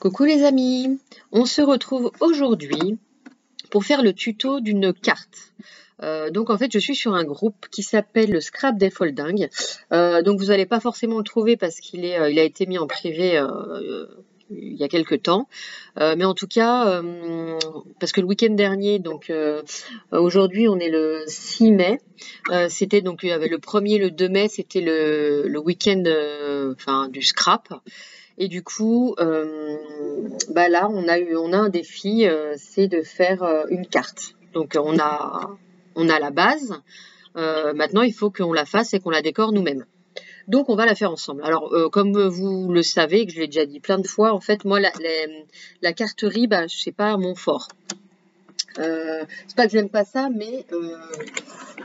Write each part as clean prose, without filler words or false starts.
Coucou les amis, on se retrouve aujourd'hui pour faire le tuto d'une carte. Donc en fait je suis sur un groupe qui s'appelle le Scrap des Folding. Donc vous n'allez pas forcément le trouver parce qu'il il a été mis en privé il y a quelques temps. Mais en tout cas, parce que le week-end dernier, donc aujourd'hui on est le 6 mai, c'était donc il y avait le 1er, le 2 mai, c'était le week-end du scrap. Et du coup, là, on a un défi, c'est de faire une carte. Donc, on a la base. Maintenant, il faut qu'on la fasse et qu'on la décore nous-mêmes. Donc, on va la faire ensemble. Alors, comme vous le savez, que je l'ai déjà dit plein de fois, en fait, moi, la carterie, c'est pas mon fort. C'est pas que j'aime pas ça, mais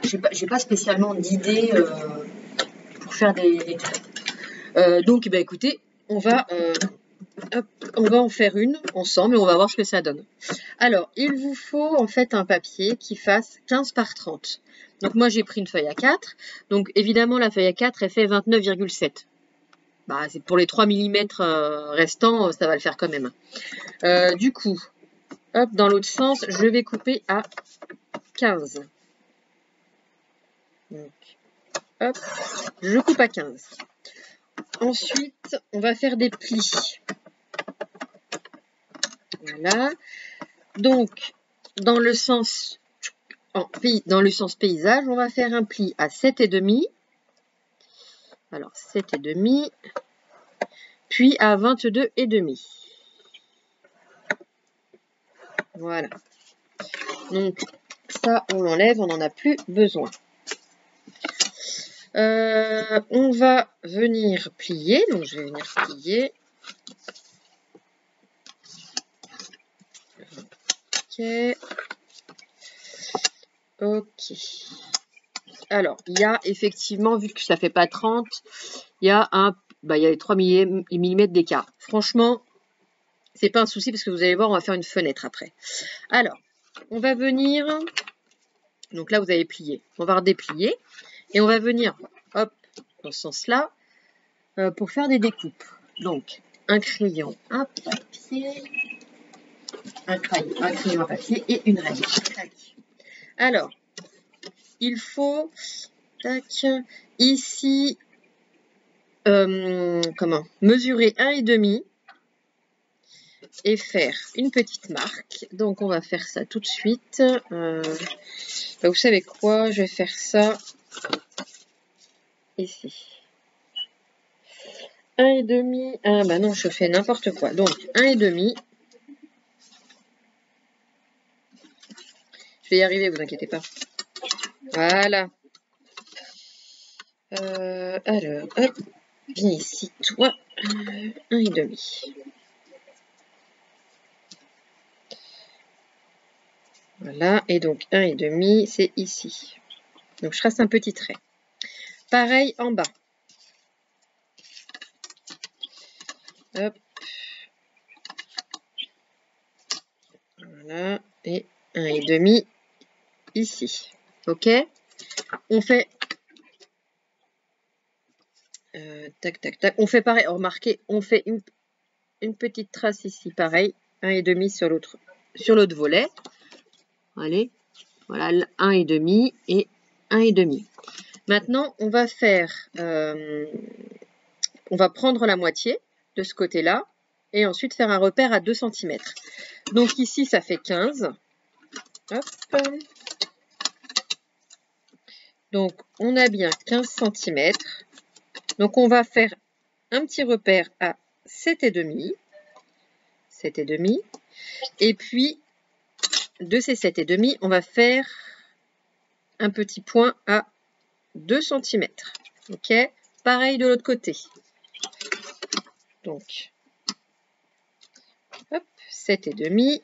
j'ai pas spécialement d'idée pour faire des traits. Donc, écoutez, on va en faire une ensemble et on va voir ce que ça donne. Alors, il vous faut en fait un papier qui fasse 15 par 30. Donc moi j'ai pris une feuille A4. Donc évidemment la feuille A4 elle fait 29,7. C'est pour les 3 mm restants, ça va le faire quand même. Du coup, hop, dans l'autre sens, je vais couper à 15. Donc, hop, je coupe à 15. Ensuite, on va faire des plis. Voilà. Donc, dans le sens paysage, on va faire un pli à 7,5. Alors, 7,5. Puis à 22,5. Voilà. Donc, ça, on l'enlève, on n'en a plus besoin. On va venir plier. Donc, je vais venir plier. Ok. Alors, il y a effectivement, vu que ça fait pas 30, il y a les 3 mm d'écart. Franchement, c'est pas un souci parce que vous allez voir, on va faire une fenêtre après. Alors, on va venir. Donc là, vous avez plié. On va redéplier et on va venir, hop, dans ce sens-là, pour faire des découpes. Donc, un crayon, un papier, un crayon à papier et une règle. Tac. Alors, il faut, ici, mesurer 1,5 et faire une petite marque. Donc, on va faire ça tout de suite. Vous savez quoi? Je vais faire ça ici. 1,5. Ah non, je fais n'importe quoi. Donc, 1,5. Je vais y arriver, vous inquiétez pas. Voilà. Alors, hop. Viens ici, toi. 1,5. Voilà. Et donc, 1,5, c'est ici. Donc, je trace un petit trait. Pareil en bas. Hop. Voilà. Et 1,5 ici. Ok. On fait... tac, tac, tac. On fait pareil. Remarquez, on fait une petite trace ici. Pareil. 1,5 sur l'autre volet. Allez. Voilà, 1,5 et 1,5. Maintenant, on va faire... on va prendre la moitié de ce côté-là et ensuite faire un repère à 2 cm. Donc ici, ça fait 15. Hop. Donc, on a bien 15 cm. Donc, on va faire un petit repère à 7,5. 7,5. Et puis, de ces 7,5, on va faire un petit point à 2 cm. Ok. Pareil de l'autre côté. Donc, hop, 7,5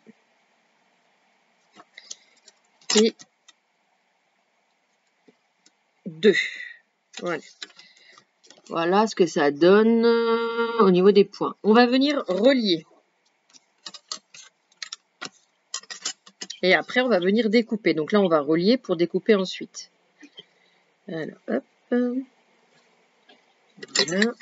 et 2. Voilà. Voilà ce que ça donne au niveau des points. On va venir relier. Et après, on va venir découper. Donc là, on va relier pour découper ensuite. Alors, hop. Voilà.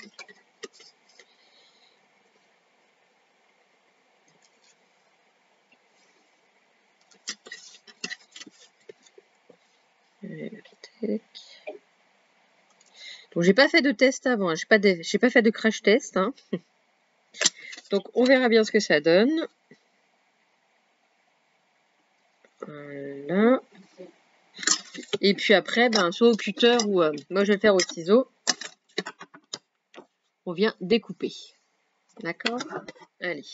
Donc j'ai pas fait de test avant, j'ai pas fait de crash test. Hein. Donc on verra bien ce que ça donne. Voilà. Et puis après, ben, soit au cutter ou moi je vais le faire au ciseau. On vient découper. D'accord? Allez.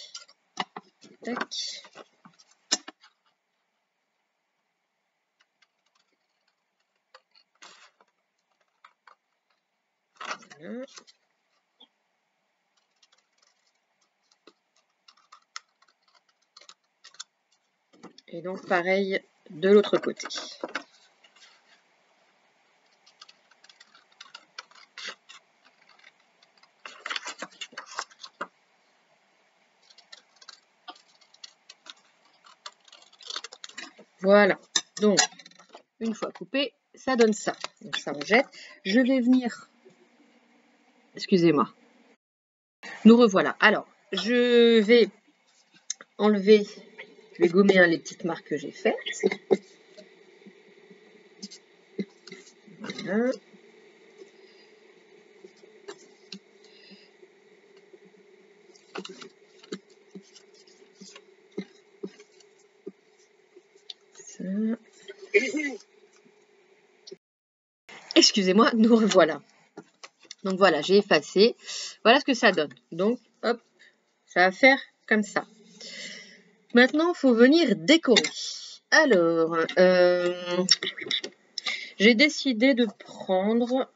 Tac. Voilà. Et donc pareil de l'autre côté. Voilà. Donc, une fois coupé, ça donne ça. Donc ça on jette. Je vais venir... Excusez-moi. Nous revoilà. Alors, je vais enlever... Je vais gommer les petites marques que j'ai faites. Voilà. Ça. Excusez-moi, nous revoilà. Donc voilà, j'ai effacé. Voilà ce que ça donne. Donc, hop, ça va faire comme ça. Maintenant, il faut venir décorer. Alors, j'ai décidé de prendre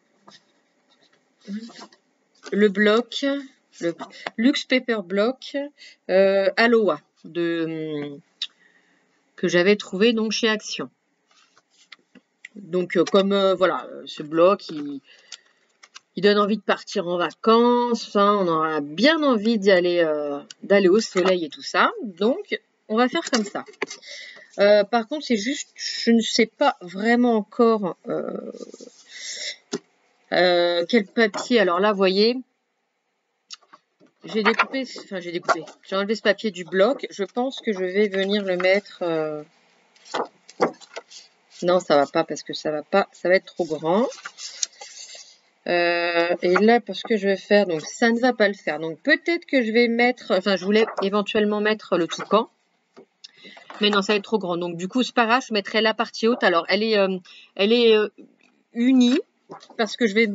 le bloc, le Luxe Paper Block Aloha que j'avais trouvé donc chez Action. Donc comme voilà, ce bloc il donne envie de partir en vacances, hein, on aura bien envie d'y aller d'aller au soleil et tout ça. Donc on va faire comme ça. Par contre, c'est juste, je ne sais pas vraiment encore quel papier. Alors là, vous voyez, j'ai découpé, j'ai enlevé ce papier du bloc. Je pense que je vais venir le mettre... Non, ça va pas parce que ça va pas, ça va être trop grand. Et là, parce que je vais faire, donc ça ne va pas le faire. Donc peut-être que je vais mettre, enfin je voulais éventuellement mettre le toucan. Mais non, ça va être trop grand. Donc du coup, c'est pas grave, je mettrai la partie haute. Alors elle est unie parce que je vais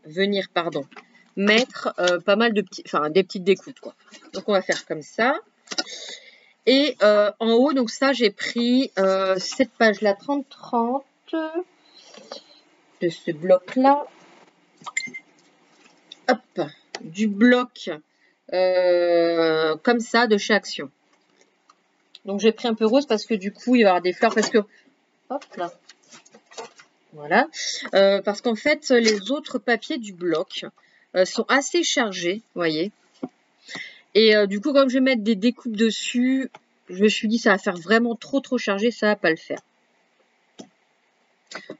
venir pardon, mettre pas mal de petits, enfin des petites découpes quoi. Donc on va faire comme ça. Et en haut, donc ça, j'ai pris cette page-là, 30-30 de ce bloc-là. Hop, du bloc comme ça de chez Action. Donc j'ai pris un peu rose parce que du coup, il va y avoir des fleurs parce que... Hop là. Voilà. Parce qu'en fait, les autres papiers du bloc sont assez chargés, vous voyez. Et du coup, comme je vais mettre des découpes dessus, je me suis dit ça va faire vraiment trop chargé, ça va pas le faire.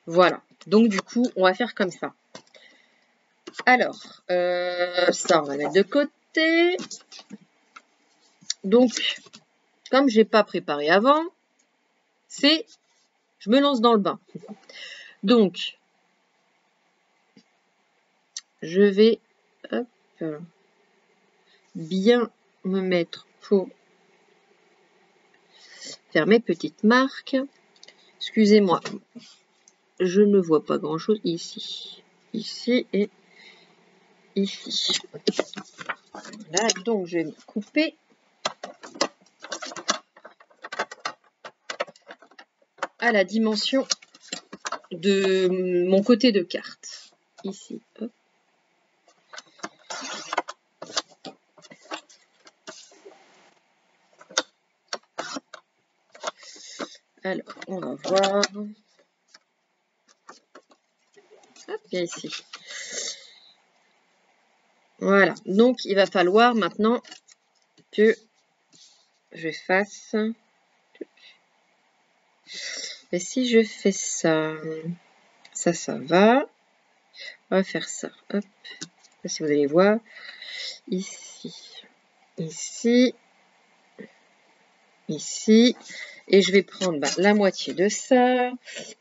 Voilà. Donc du coup, on va faire comme ça. Alors, ça on va mettre de côté. Donc, comme j'ai pas préparé avant, je me lance dans le bain. Donc, je vais hop, bien me mettre pour faire mes petites marques. Excusez-moi, je ne vois pas grand-chose ici. Ici et ici. Voilà, donc je vais couper. À la dimension de mon côté de carte. Ici, hop. Alors, on va voir. Hop, bien ici. Voilà. Donc, il va falloir maintenant que je fasse... Et si je fais ça, ça va. On va faire ça. Hop. Je sais pas si vous allez voir. Ici. Ici. ici. Et je vais prendre la moitié de ça.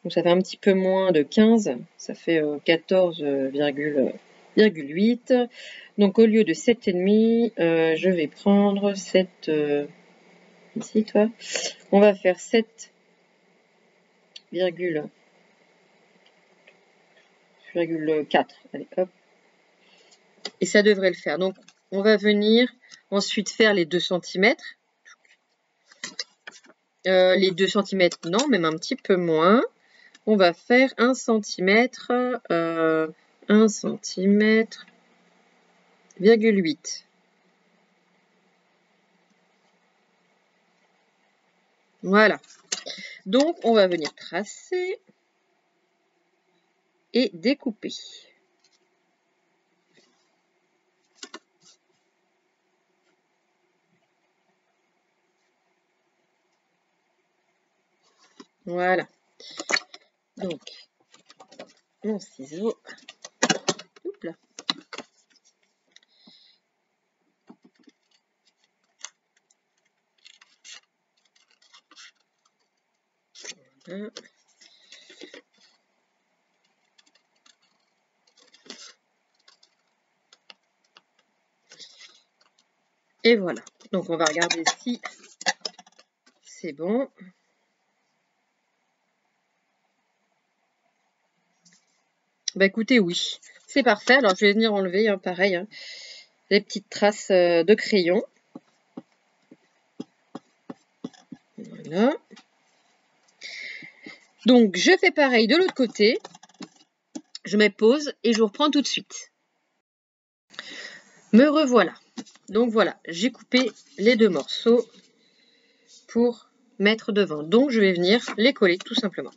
Donc ça fait un petit peu moins de 15. Ça fait 14,8. Donc au lieu de 7,5, je vais prendre 7... ici, toi. On va faire 7,4. Allez, hop. Et ça devrait le faire. Donc, on va venir ensuite faire les 2 cm. Les 2 cm, non, même un petit peu moins. On va faire 1 cm, 1 cm,8. Voilà. Donc, on va venir tracer et découper. Voilà. Donc, mon ciseau. Oups là. Voilà. Et voilà. Donc, on va regarder si c'est bon. Bah écoutez, oui. C'est parfait. Alors, je vais venir enlever, hein, pareil, hein, les petites traces de crayon. Voilà. Donc, je fais pareil de l'autre côté. Je mets pause et je vous reprends tout de suite. Me revoilà. Donc voilà, j'ai coupé les 2 morceaux pour mettre devant. Donc je vais venir les coller tout simplement.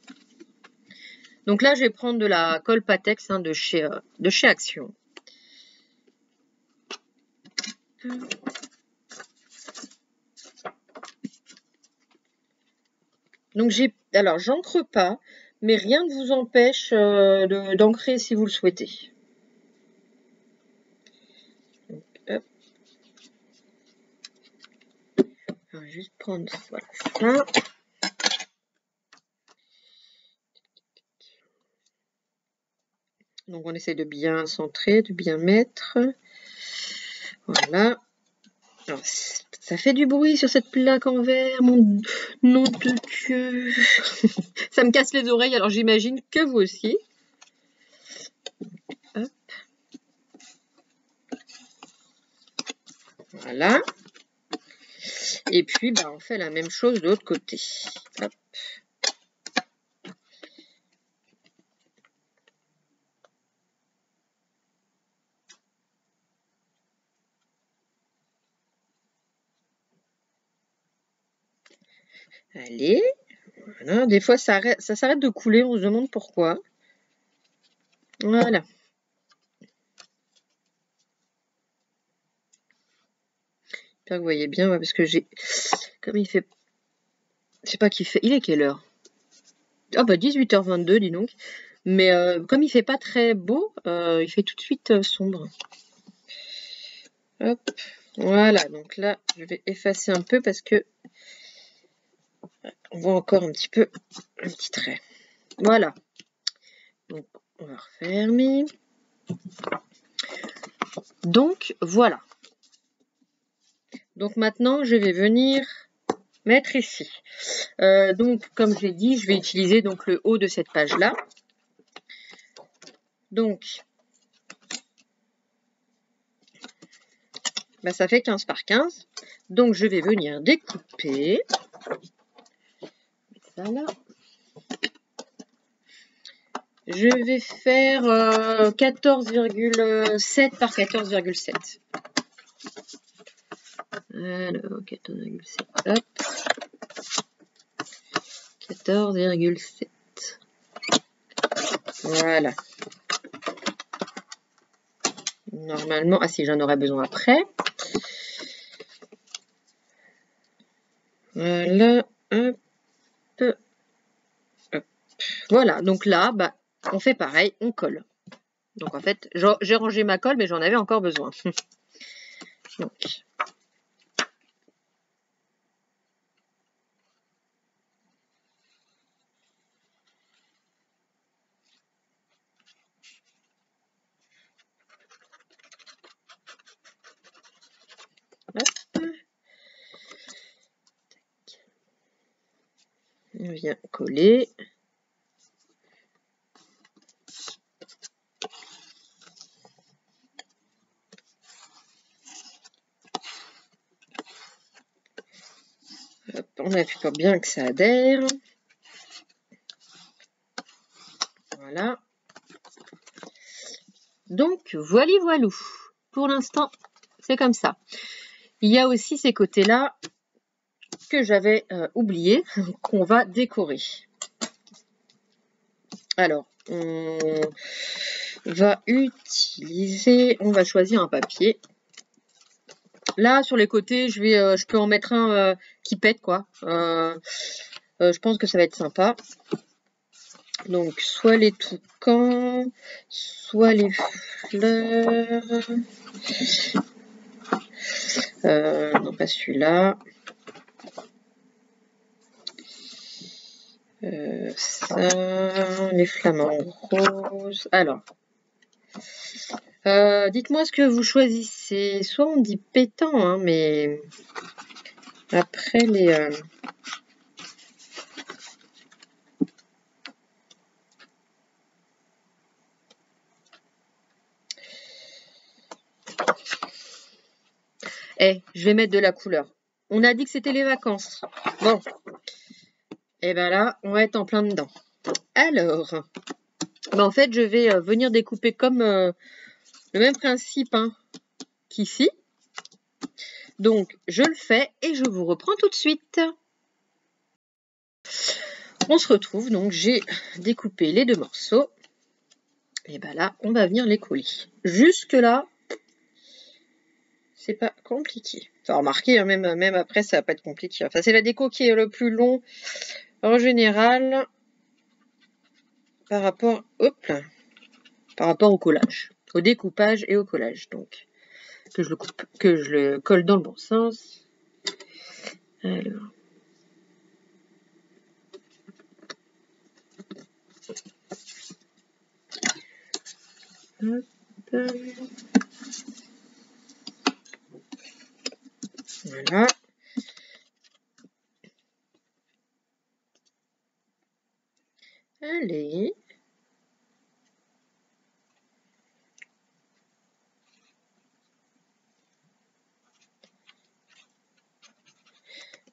Donc là, je vais prendre de la colle Patex, hein, de chez Action. Donc alors j'encre pas, mais rien ne vous empêche d'ancrer si vous le souhaitez. Donc, hop. On va juste prendre voilà, ça. Donc on essaie de bien centrer, de bien mettre. Voilà. Alors, ça fait du bruit sur cette plaque en verre, mon nom de Dieu. Ça me casse les oreilles, alors j'imagine que vous aussi. Hop. Voilà. Et puis, on fait la même chose de l'autre côté. Hop. Allez. Voilà. Des fois, ça s'arrête de couler, on se demande pourquoi. Voilà. J'espère que vous voyez bien, ouais, parce que j'ai... Comme il fait... Je sais pas qui fait... Il est quelle heure? Ah 18h22, dis donc. Mais comme il fait pas très beau, il fait tout de suite sombre. Hop. Voilà, donc là, je vais effacer un peu parce que on voit encore un petit peu un petit trait. Voilà. Donc, on va refermer. Donc, voilà. Donc, maintenant, je vais venir mettre ici. Donc, comme j'ai dit, je vais utiliser donc le haut de cette page-là. Donc, ça fait 15 par 15. Donc, je vais venir découper. Ça là. Je vais faire 14,7 par 14,7. Alors, 14,7. Hop. 14,7. Voilà. Normalement, ah si, j'en aurai besoin après. Voilà. Hop. Hop. Voilà. Donc là, on fait pareil, on colle. Donc en fait, j'ai rangé ma colle, mais j'en avais encore besoin. Donc. Hop. On vient coller. Hop, on appuie pour bien que ça adhère. Voilà. Donc, voilou. Pour l'instant, c'est comme ça. Il y a aussi ces côtés-là que j'avais oublié, qu'on va décorer. Alors, on va utiliser, on va choisir un papier. Là, sur les côtés, je peux en mettre un qui pète, quoi. Je pense que ça va être sympa. Donc, soit les toucans, soit les fleurs. Non, pas celui-là. Ça, les flamants roses. Alors, dites-moi ce que vous choisissez. Soit on dit pétant, hein, mais après les... je vais mettre de la couleur. On a dit que c'était les vacances. Bon. Et bien là, on va être en plein dedans. Alors, en fait, je vais venir découper comme le même principe hein, qu'ici. Donc, je le fais et je vous reprends tout de suite. On se retrouve, donc j'ai découpé les deux morceaux. Et bien là, on va venir les coller. Jusque là, c'est pas compliqué. Enfin, remarquez, hein, même après, ça va pas être compliqué. Enfin, c'est la déco qui est le plus long en général par rapport, par rapport au collage, au découpage et au collage. Donc, que je le colle dans le bon sens. Alors. Hop. Voilà. Allez.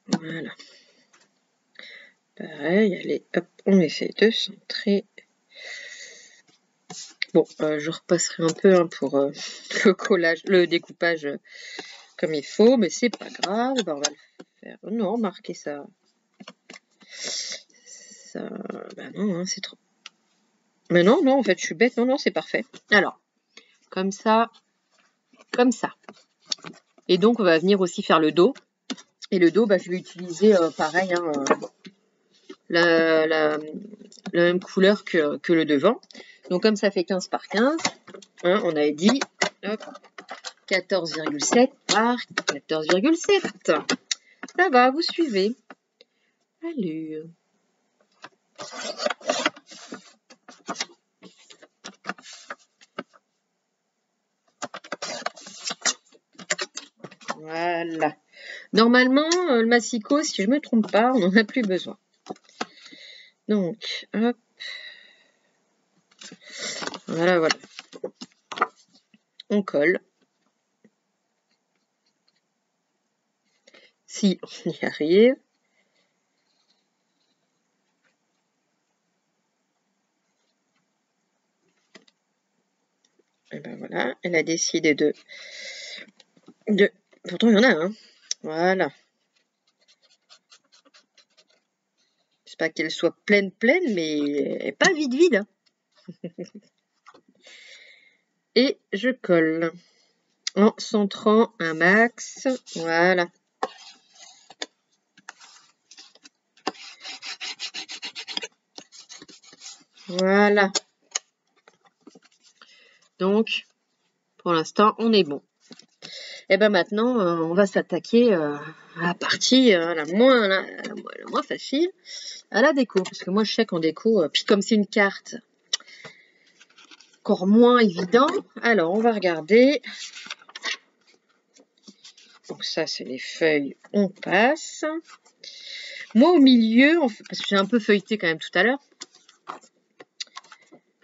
Voilà. Pareil, allez, hop, on essaie de centrer. Bon, je repasserai un peu hein, pour le collage, le découpage comme il faut, mais c'est pas grave, ben, on va le faire. Oh non, marquez ça. Ça, ben non, hein, c'est trop. Mais non, en fait, je suis bête. Non, c'est parfait. Alors, comme ça, comme ça. Et donc, on va venir aussi faire le dos. Et le dos, je vais utiliser pareil, hein, la même couleur que le devant. Donc, comme ça fait 15 par 15, hein, on avait dit 14,7 par 14,7. Ça va, vous suivez. Allez. Voilà. Normalement, le massicot, si je ne me trompe pas, on n'en a plus besoin. Donc, hop. Voilà. On colle. Si on y arrive. Et ben voilà, elle a décidé de... Pourtant, il y en a, hein. Voilà. C'est pas qu'elle soit pleine, mais pas vide. Hein. Et je colle en centrant un max. Voilà. Voilà. Donc, pour l'instant, on est bon. Et ben maintenant, on va s'attaquer à la partie la moins facile, à la déco. Parce que moi, je sais qu'en déco, puis comme c'est une carte encore moins évident, alors on va regarder. Donc ça, c'est les feuilles, on passe. Moi, au milieu, parce que j'ai un peu feuilleté quand même tout à l'heure,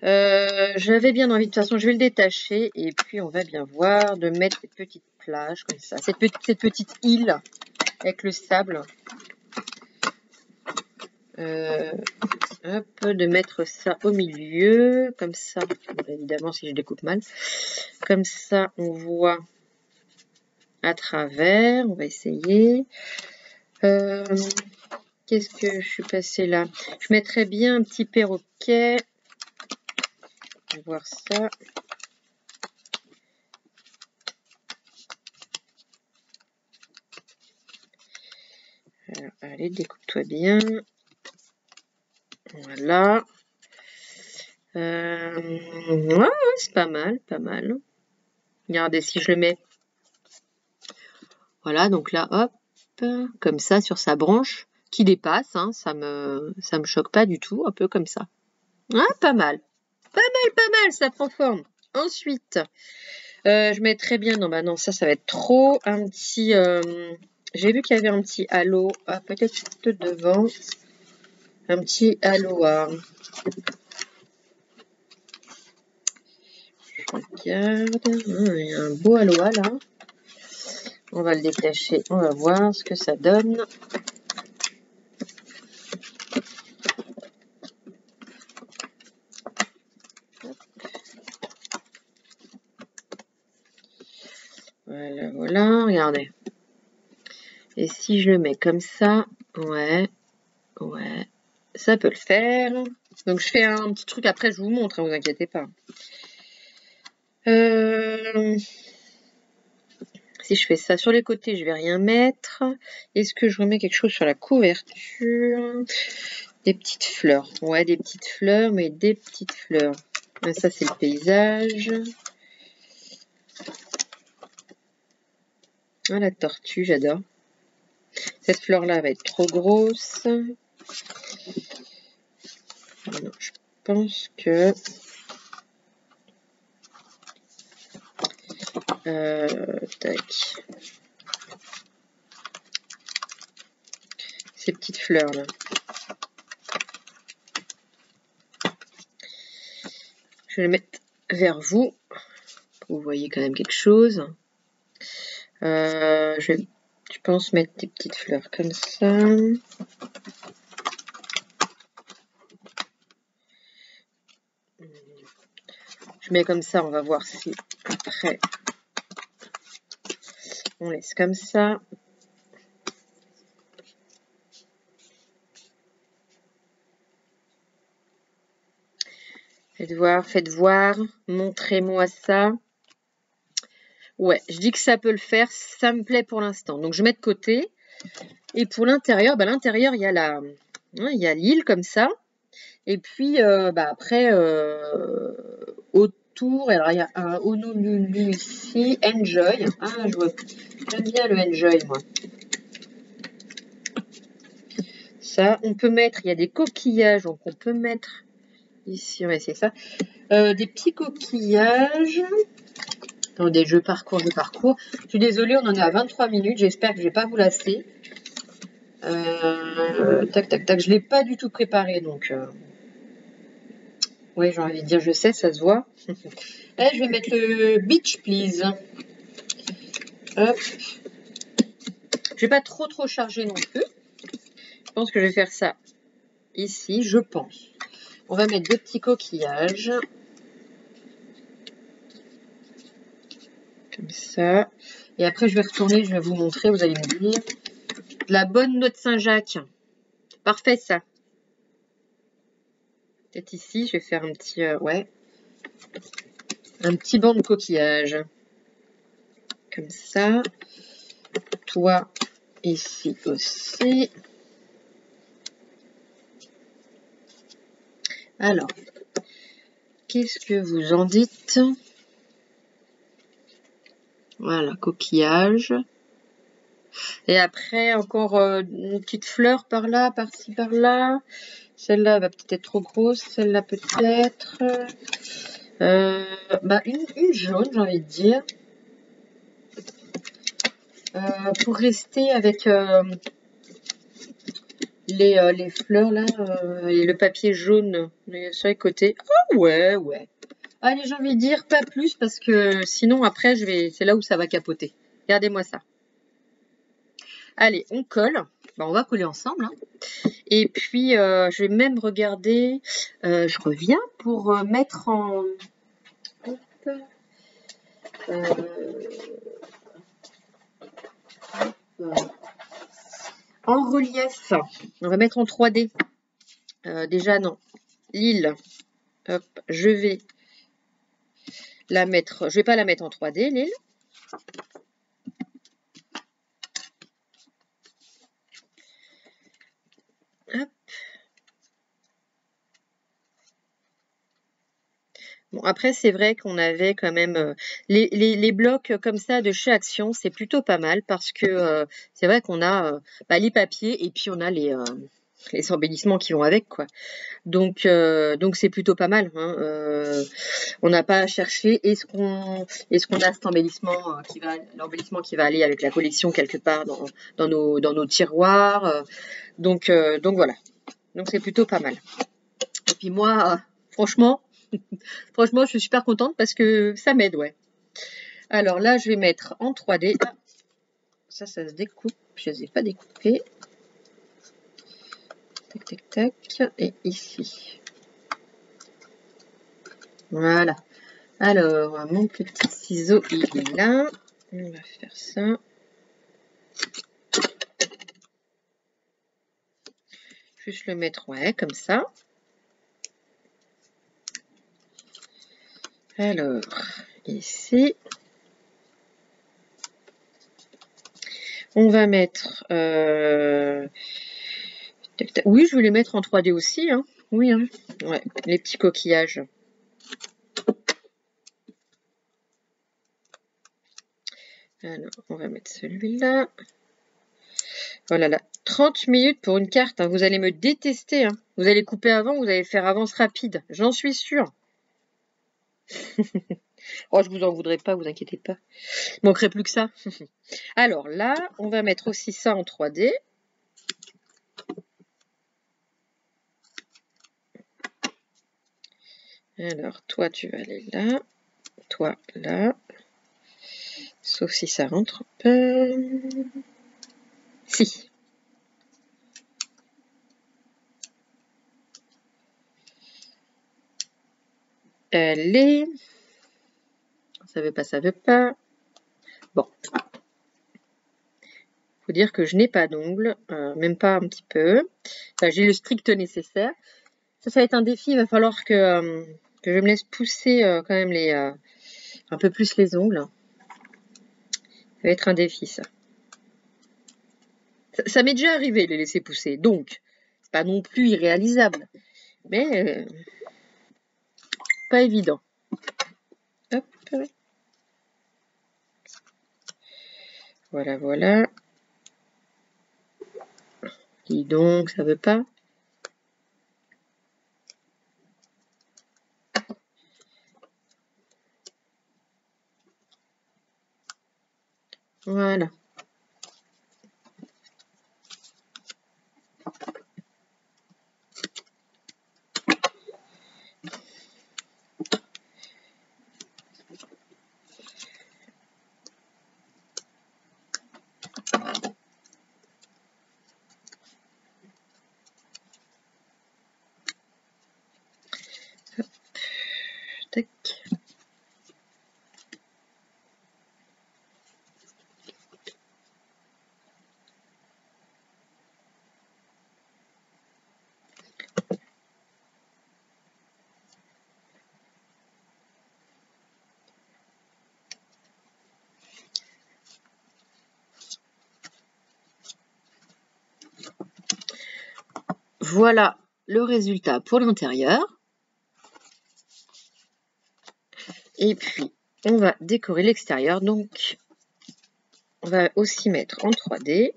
j'avais bien envie, de toute façon, je vais le détacher. Et puis, on va bien voir de mettre des petites plages comme ça. Cette petite île avec le sable. Hop, de mettre ça au milieu, comme ça. Évidemment, si je découpe mal. Comme ça, on voit à travers. On va essayer. Qu'est-ce que je suis passée là? Je mettrais bien un petit perroquet. On va voir ça. Alors, allez, découpe-toi bien. Voilà. Ouais, c'est pas mal, pas mal. Regardez, si je le mets. Voilà, donc là, hop, comme ça, sur sa branche, qui dépasse, hein, ça me choque pas du tout, un peu comme ça. Ah, pas mal. Pas mal, ça prend forme. Ensuite, je mettrais bien, non, bah non, ça va être trop, un petit, j'ai vu qu'il y avait un petit halo, peut-être devant, un petit halo à... Je regarde, il y a un beau aloe là. On va le détacher, on va voir ce que ça donne. Voilà, voilà, regardez. Et si je le mets comme ça, ouais, ça peut le faire. Donc je fais un petit truc, après je vous montre, hein, vous inquiétez pas. Si je fais ça sur les côtés, je vais rien mettre. Est-ce que je remets quelque chose sur la couverture? Des petites fleurs. Ouais, des petites fleurs, mais des petites fleurs. Ça, c'est le paysage. Ah, la tortue, j'adore. Cette fleur-là va être trop grosse. Non, je pense que... tac. Ces petites fleurs-là. Je vais les mettre vers vous. Vous voyez quand même quelque chose. Je pense mettre des petites fleurs comme ça. Je mets comme ça, on va voir si après on laisse comme ça. Faites voir, montrez-moi ça. Ouais, je dis que ça peut le faire, ça me plaît pour l'instant. Donc je mets de côté. Et pour l'intérieur, l'intérieur, il y a l'île comme ça. Et puis après, autour, alors il y a un Honolulu ici, Enjoy. Ah, j'aime bien le Enjoy, moi. Ça, on peut mettre, il y a des coquillages, donc on peut mettre ici, on va essayer ça. Des petits coquillages. Attendez, je parcours. Je suis désolée, on en est à 23 minutes. J'espère que je ne vais pas vous lasser. Tac, tac, tac. Je ne l'ai pas du tout préparé, donc... Oui, j'ai envie de dire, je sais, ça se voit. Là, je vais mettre le Beach Please. Hop. Je vais pas trop charger non plus. Je pense que je vais faire ça ici, je pense. On va mettre deux petits coquillages. Comme ça. Et après, je vais retourner, je vais vous montrer, vous allez me dire. La bonne noix de Saint-Jacques. Parfait, ça. Peut-être ici, je vais faire un petit... ouais. Un petit banc de coquillages. Comme ça. Toi, ici aussi. Alors, qu'est-ce que vous en dites? Voilà, coquillage. Et après, encore une petite fleur par là, par-ci, par-là. Celle-là va peut-être être trop grosse. Celle-là peut-être. Une jaune, j'ai envie de dire. Pour rester avec les fleurs là et le papier jaune sur les côtés. Oh ouais, ouais. Allez, j'ai envie de dire pas plus parce que sinon après c'est là où ça va capoter. Regardez-moi ça. Allez, on colle. Bah, on va coller ensemble. Hein. Et puis je vais même regarder. Je reviens pour mettre en. Hop, en relief. On va mettre en 3D. Déjà non. L'île. Hop, je vais la mettre. Je vais pas la mettre en 3D, l'île. Hop. Bon, après, c'est vrai qu'on avait quand même les blocs comme ça de chez Action, c'est plutôt pas mal parce que c'est vrai qu'on a les papiers et puis on a les embellissements qui vont avec, quoi. Donc c'est plutôt pas mal. Hein. On n'a pas à chercher. Est-ce qu'on a cet embellissement l'embellissement qui va aller avec la collection quelque part dans nos tiroirs. Donc voilà. Donc c'est plutôt pas mal. Et puis moi, franchement, je suis super contente parce que ça m'aide, ouais. Alors là, je vais mettre en 3D. Ah, ça se découpe. Je ne les ai pas découpés. Tac, tac, tac. Et ici. Voilà. Alors, mon petit ciseau, il est là. On va faire ça. Juste le mettre, ouais, comme ça. Alors, ici. On va mettre... Oui, je vais les mettre en 3D aussi. Hein. Oui, hein. Ouais, les petits coquillages. Alors, on va mettre celui-là. Voilà, là. 30 minutes pour une carte. Hein. Vous allez me détester. Hein. Vous allez couper avant, vous allez faire avance rapide. J'en suis sûre. Oh, je vous en voudrais pas, vous inquiétez pas. Il manquerait plus que ça. Alors là, on va mettre aussi ça en 3D. Alors, toi, tu vas aller là. Toi, là. Sauf si ça rentre pas. Si. Allez. Ça veut pas, ça veut pas. Bon. Faut dire que je n'ai pas d'ongles, même pas un petit peu. Enfin, j'ai le strict nécessaire. Ça va être un défi. Il va falloir que je me laisse pousser quand même un peu plus les ongles. Ça va être un défi, ça. Ça m'est déjà arrivé de les laisser pousser, donc c'est pas non plus irréalisable, mais pas évident. Hop. Voilà, voilà. Dis donc, ça veut pas. Voilà. Tac. Voilà le résultat pour l'intérieur. Et puis, on va décorer l'extérieur. Donc, on va aussi mettre en 3D.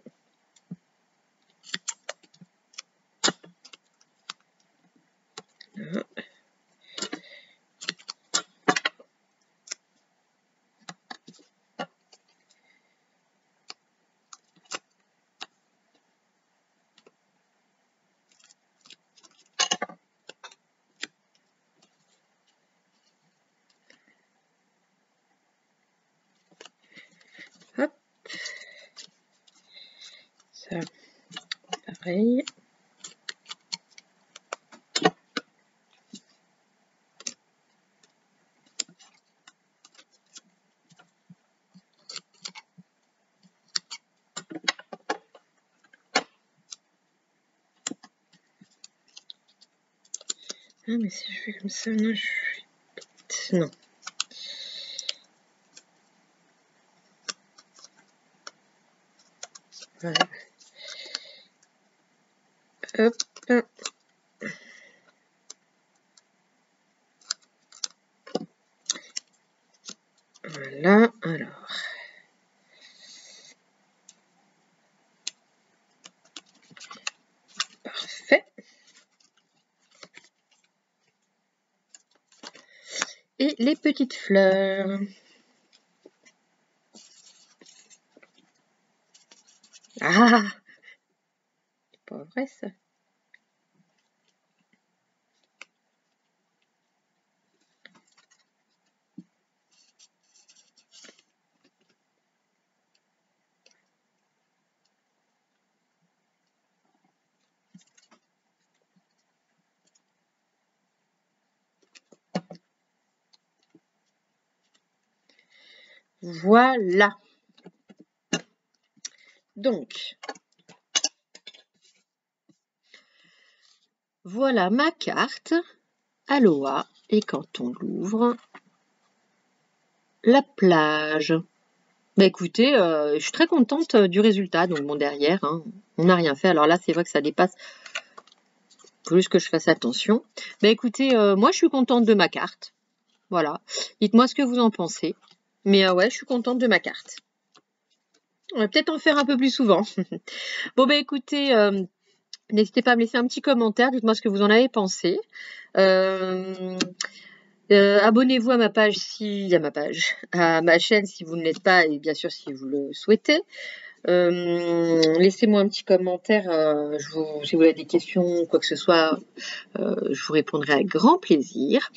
Pareil. Ah, mais si je fais comme ça, non, je suis bête. Non. Voilà. Hop. Voilà, alors. Parfait. Et les petites fleurs. Ah! C'est pas vrai ça. Voilà. Donc, voilà ma carte Aloha. Et quand on l'ouvre, la plage. Bah écoutez, je suis très contente du résultat. Donc bon, derrière, hein, on n'a rien fait. Alors là, c'est vrai que ça dépasse. Plus que je fasse attention. Bah écoutez, moi je suis contente de ma carte. Voilà. Dites-moi ce que vous en pensez. Mais ouais, je suis contente de ma carte. On va peut-être en faire un peu plus souvent. Bon bah écoutez, n'hésitez pas à me laisser un petit commentaire. Dites-moi ce que vous en avez pensé. Abonnez-vous à ma page à ma chaîne si vous ne l'êtes pas et bien sûr si vous le souhaitez. Laissez-moi un petit commentaire si vous avez des questions, quoi que ce soit, je vous répondrai avec grand plaisir.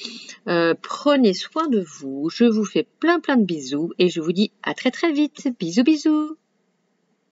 Prenez soin de vous, je vous fais plein de bisous et je vous dis à très vite. Bisous bisous.